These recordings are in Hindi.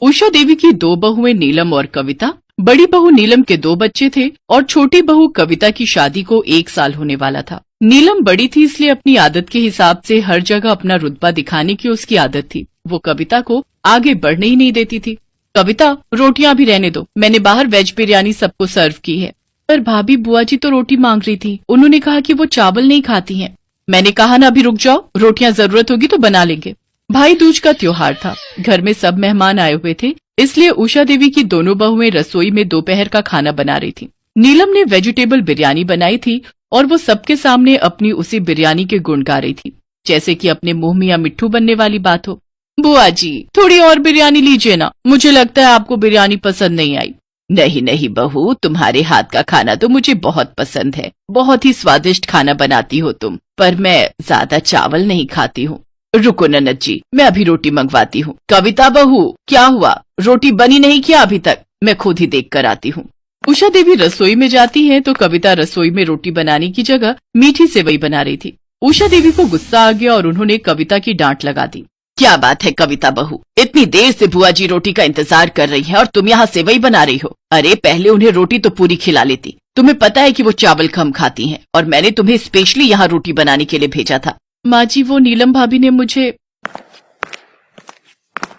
उषा देवी की दो बहुएं नीलम और कविता। बड़ी बहू नीलम के दो बच्चे थे और छोटी बहू कविता की शादी को 1 साल होने वाला था। नीलम बड़ी थी इसलिए अपनी आदत के हिसाब से हर जगह अपना रुतबा दिखाने की उसकी आदत थी। वो कविता को आगे बढ़ने ही नहीं देती थी। कविता, रोटियां भी रहने दो, मैंने बाहर वेज बिरयानी सबको सर्व की है। पर भाभी, बुआ जी तो रोटी मांग रही थी, उन्होंने कहा कि वो चावल नहीं खाती हैं। मैंने कहा ना अभी रुक जाओ, रोटियां जरूरत होगी तो बना लेंगे। भाई दूज का त्योहार था, घर में सब मेहमान आए हुए थे, इसलिए उषा देवी की दोनों बहुएं रसोई में दोपहर का खाना बना रही थी। नीलम ने वेजिटेबल बिरयानी बनाई थी और वो सबके सामने अपनी उसी बिरयानी के गुण गा रही थी, जैसे कि अपने मुंह में या मिट्ठू बनने वाली बात हो। बुआ जी, थोड़ी और बिरयानी लीजिए ना, मुझे लगता है आपको बिरयानी पसंद नहीं आई। नहीं नहीं बहू, तुम्हारे हाथ का खाना तो मुझे बहुत पसंद है, बहुत ही स्वादिष्ट खाना बनाती हो तुम, पर मैं ज्यादा चावल नहीं खाती हूँ। रुको ननद जी, मैं अभी रोटी मंगवाती हूँ। कविता बहू, क्या हुआ, रोटी बनी नहीं क्या अभी तक? मैं खुद ही देख कर आती हूँ। उषा देवी रसोई में जाती है तो कविता रसोई में रोटी बनाने की जगह मीठी सेवई बना रही थी। उषा देवी को गुस्सा आ गया और उन्होंने कविता की डांट लगा दी। क्या बात है कविता बहू, इतनी देर से बुआ जी रोटी का इंतजार कर रही है और तुम यहाँ सेवई बना रही हो। अरे पहले उन्हें रोटी तो पूरी खिला लेती, तुम्हें पता है कि वो चावल कम खाती हैं और मैंने तुम्हें स्पेशली यहाँ रोटी बनाने के लिए भेजा था। माँ जी, वो नीलम भाभी ने मुझे।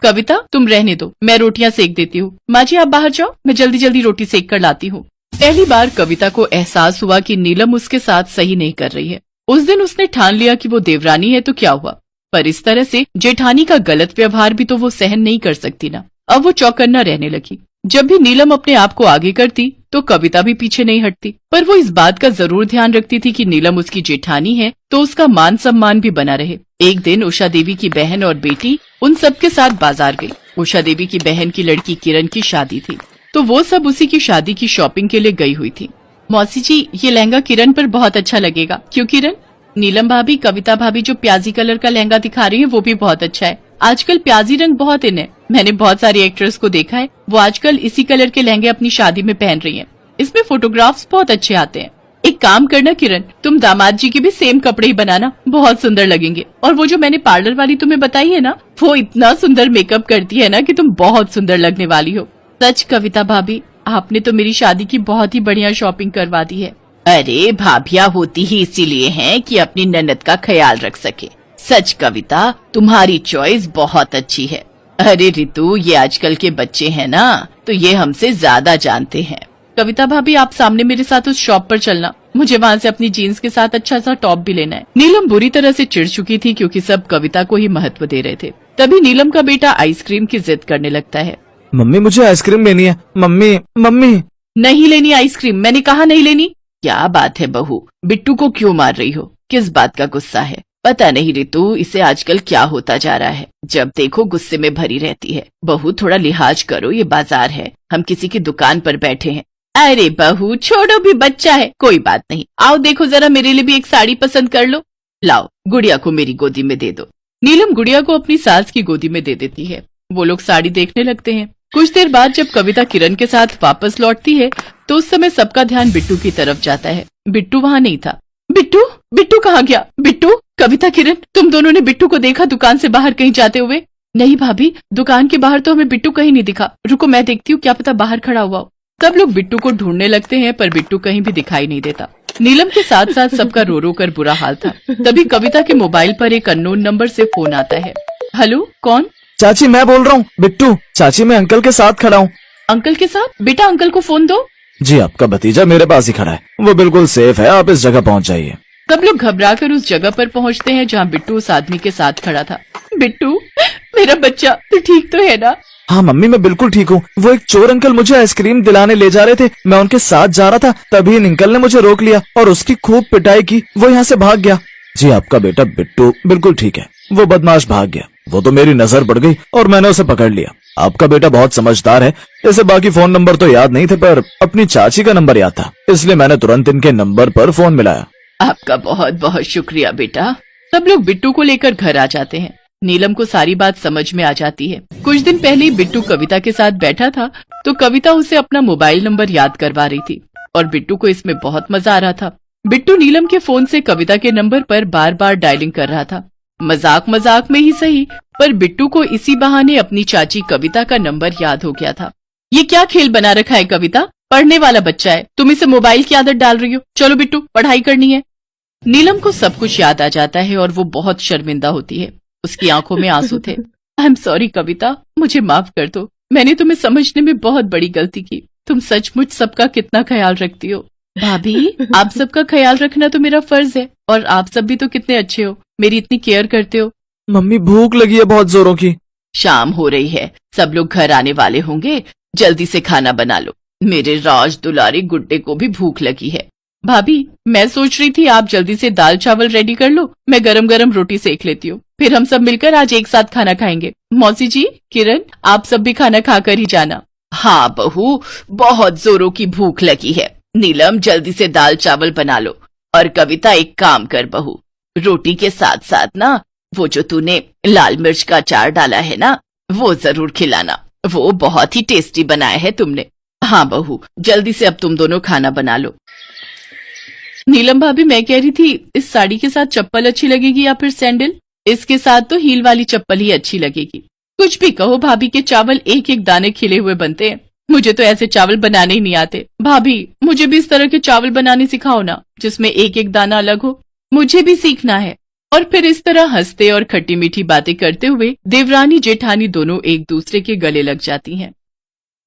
कविता, तुम रहने दो, मैं रोटियां सेक देती हूँ। माँ जी आप बाहर जाओ, मैं जल्दी जल्दी रोटी सेक कर लाती हूँ। पहली बार कविता को एहसास हुआ कि नीलम उसके साथ सही नहीं कर रही है। उस दिन उसने ठान लिया कि वो देवरानी है तो क्या हुआ, पर इस तरह से जेठानी का गलत व्यवहार भी तो वो सहन नहीं कर सकती ना। अब वो चौकन्ना रहने लगी। जब भी नीलम अपने आप को आगे करती तो कविता भी पीछे नहीं हटती, पर वो इस बात का जरूर ध्यान रखती थी कि नीलम उसकी जेठानी है तो उसका मान सम्मान भी बना रहे। एक दिन उषा देवी की बहन और बेटी उन सबके साथ बाजार गई। उषा देवी की बहन की लड़की किरण की शादी थी तो वो सब उसी की शादी की शॉपिंग के लिए गई हुई थी। मौसी जी, ये लहंगा किरण पर बहुत अच्छा लगेगा। क्यों किरण? नीलम भाभी, कविता भाभी जो प्याजी कलर का लहंगा दिखा रही है वो भी बहुत अच्छा है। आजकल प्याजी रंग बहुत इन है, मैंने बहुत सारी एक्ट्रेस को देखा है, वो आजकल इसी कलर के लहंगे अपनी शादी में पहन रही हैं। इसमें फोटोग्राफ्स बहुत अच्छे आते हैं। एक काम करना किरण, तुम दामाद जी के भी सेम कपड़े ही बनाना, बहुत सुंदर लगेंगे। और वो जो मैंने पार्लर वाली तुम्हें बताई है ना, वो इतना सुंदर मेकअप करती है ना कि तुम बहुत सुंदर लगने वाली हो। सच कविता भाभी, आपने तो मेरी शादी की बहुत ही बढ़िया शॉपिंग करवा दी है। अरे भाभिया होती ही इसीलिए हैं कि अपनी ननद का ख्याल रख सके। सच कविता, तुम्हारी चॉइस बहुत अच्छी है। अरे रितु, ये आजकल के बच्चे हैं ना तो ये हमसे ज्यादा जानते हैं। कविता भाभी, आप सामने मेरे साथ उस शॉप पर चलना, मुझे वहाँ से अपनी जीन्स के साथ अच्छा सा टॉप भी लेना है। नीलम बुरी तरह से चिढ़ चुकी थी क्योंकि सब कविता को ही महत्व दे रहे थे। तभी नीलम का बेटा आइसक्रीम की जिद करने लगता है। मम्मी, मुझे आइसक्रीम लेनी है। Mummy mummy. नहीं लेनी आइसक्रीम, मैंने कहा नहीं लेनी। क्या बात है बहू, बिट्टू को क्यों मार रही हो, किस बात का गुस्सा है? पता नहीं रितु, इसे आजकल क्या होता जा रहा है, जब देखो गुस्से में भरी रहती है। बहू थोड़ा लिहाज करो, ये बाजार है, हम किसी की दुकान पर बैठे हैं। अरे बहू छोड़ो, भी बच्चा है, कोई बात नहीं। आओ देखो जरा, मेरे लिए भी एक साड़ी पसंद कर लो। लाओ, गुड़िया को मेरी गोदी में दे दो। नीलम गुड़िया को अपनी सास की गोदी में दे देती है। वो लोग साड़ी देखने लगते हैं। कुछ देर बाद जब कविता किरण के साथ वापस लौटती है तो उस समय सबका ध्यान बिट्टू की तरफ जाता है। बिट्टू वहाँ नहीं था। बिट्टू, बिट्टू कहाँ गया? बिट्टू, कविता, किरण, तुम दोनों ने बिट्टू को देखा दुकान से बाहर कहीं जाते हुए? नहीं भाभी, दुकान के बाहर तो हमें बिट्टू कहीं नहीं दिखा। रुको मैं देखती हूँ, क्या पता बाहर खड़ा हुआ हो। सब लोग बिट्टू को ढूंढने लगते हैं पर बिट्टू कहीं भी दिखाई नहीं देता। नीलम के साथ साथ सबका रो रो कर बुरा हाल था। तभी कविता के मोबाइल पर एक अननोन नंबर से फोन आता है। हेलो, कौन? चाची मैं बोल रहा हूँ। बिट्टू, चाची मैं अंकल के साथ खड़ा हूँ। अंकल के साथ? बेटा अंकल को फोन दो। जी, आपका भतीजा मेरे पास ही खड़ा है, वो बिल्कुल सेफ है, आप इस जगह पहुँच जाइए। सब लोग घबराकर उस जगह पर पहुँचते हैं जहाँ बिट्टू उस आदमी के साथ खड़ा था। बिट्टू, मेरा बच्चा, तू ठीक तो है ना? हाँ मम्मी, मैं बिल्कुल ठीक हूँ। वो एक चोर अंकल मुझे आइसक्रीम दिलाने ले जा रहे थे, मैं उनके साथ जा रहा था, तभी इन अंकल ने मुझे रोक लिया और उसकी खूब पिटाई की, वो यहाँ से भाग गया। जी, आपका बेटा बिट्टू बिल्कुल ठीक है, वो बदमाश भाग गया, वो तो मेरी नजर पड़ गई और मैंने उसे पकड़ लिया। आपका बेटा बहुत समझदार है, इसे बाकी फोन नंबर तो याद नहीं थे पर अपनी चाची का नंबर याद था, इसलिए मैंने तुरंत इनके नंबर पर फोन मिलाया। आपका बहुत बहुत शुक्रिया बेटा। सब लोग बिट्टू को लेकर घर आ जाते हैं। नीलम को सारी बात समझ में आ जाती है। कुछ दिन पहले बिट्टू कविता के साथ बैठा था तो कविता उसे अपना मोबाइल नंबर याद करवा रही थी और बिट्टू को इसमें बहुत मजा आ रहा था। बिट्टू नीलम के फोन से कविता के नंबर पर बार बार डायलिंग कर रहा था। मजाक मजाक में ही सही पर बिट्टू को इसी बहाने अपनी चाची कविता का नंबर याद हो गया था। ये क्या खेल बना रखा है कविता, पढ़ने वाला बच्चा है, तुम इसे मोबाइल की आदत डाल रही हो। चलो बिट्टू, पढ़ाई करनी है। नीलम को सब कुछ याद आ जाता है और वो बहुत शर्मिंदा होती है। उसकी आंखों में आंसू थे। आई एम सॉरी कविता, मुझे माफ कर दो, मैंने तुम्हें समझने में बहुत बड़ी गलती की। तुम सचमुच सबका कितना ख्याल रखती हो। भाभी, आप सबका ख्याल रखना तो मेरा फर्ज है, और आप सब भी तो कितने अच्छे हो, मेरी इतनी केयर करते हो। मम्मी भूख लगी है बहुत जोरों की। शाम हो रही है, सब लोग घर आने वाले होंगे, जल्दी से खाना बना लो। मेरे राज दुलारी गुड्डे को भी भूख लगी है। भाभी, मैं सोच रही थी आप जल्दी से दाल चावल रेडी कर लो, मैं गरम गरम रोटी सेक लेती हूँ, फिर हम सब मिलकर आज एक साथ खाना खाएंगे। मौसी जी, किरण, आप सब भी खाना खाकर ही जाना। हाँ बहू, बहुत जोरों की भूख लगी है। नीलम, जल्दी से दाल चावल बना लो। और कविता, एक काम कर बहू, रोटी के साथ साथ ना वो जो तूने लाल मिर्च का अचार डाला है ना, वो जरूर खिलाना, वो बहुत ही टेस्टी बनाया है तुमने। हाँ बहू, जल्दी से अब तुम दोनों खाना बना लो। नीलम भाभी, मैं कह रही थी इस साड़ी के साथ चप्पल अच्छी लगेगी या फिर सैंडल? इसके साथ तो हील वाली चप्पल ही अच्छी लगेगी। कुछ भी कहो भाभी, के चावल एक एक दाने खिले हुए बनते हैं, मुझे तो ऐसे चावल बनाने ही नहीं आते। भाभी, मुझे भी इस तरह के चावल बनाने सिखाओ ना, जिसमें एक एक दाना अलग हो, मुझे भी सीखना है। और फिर इस तरह हंसते और खट्टी मीठी बातें करते हुए देवरानी जेठानी दोनों एक दूसरे के गले लग जाती हैं।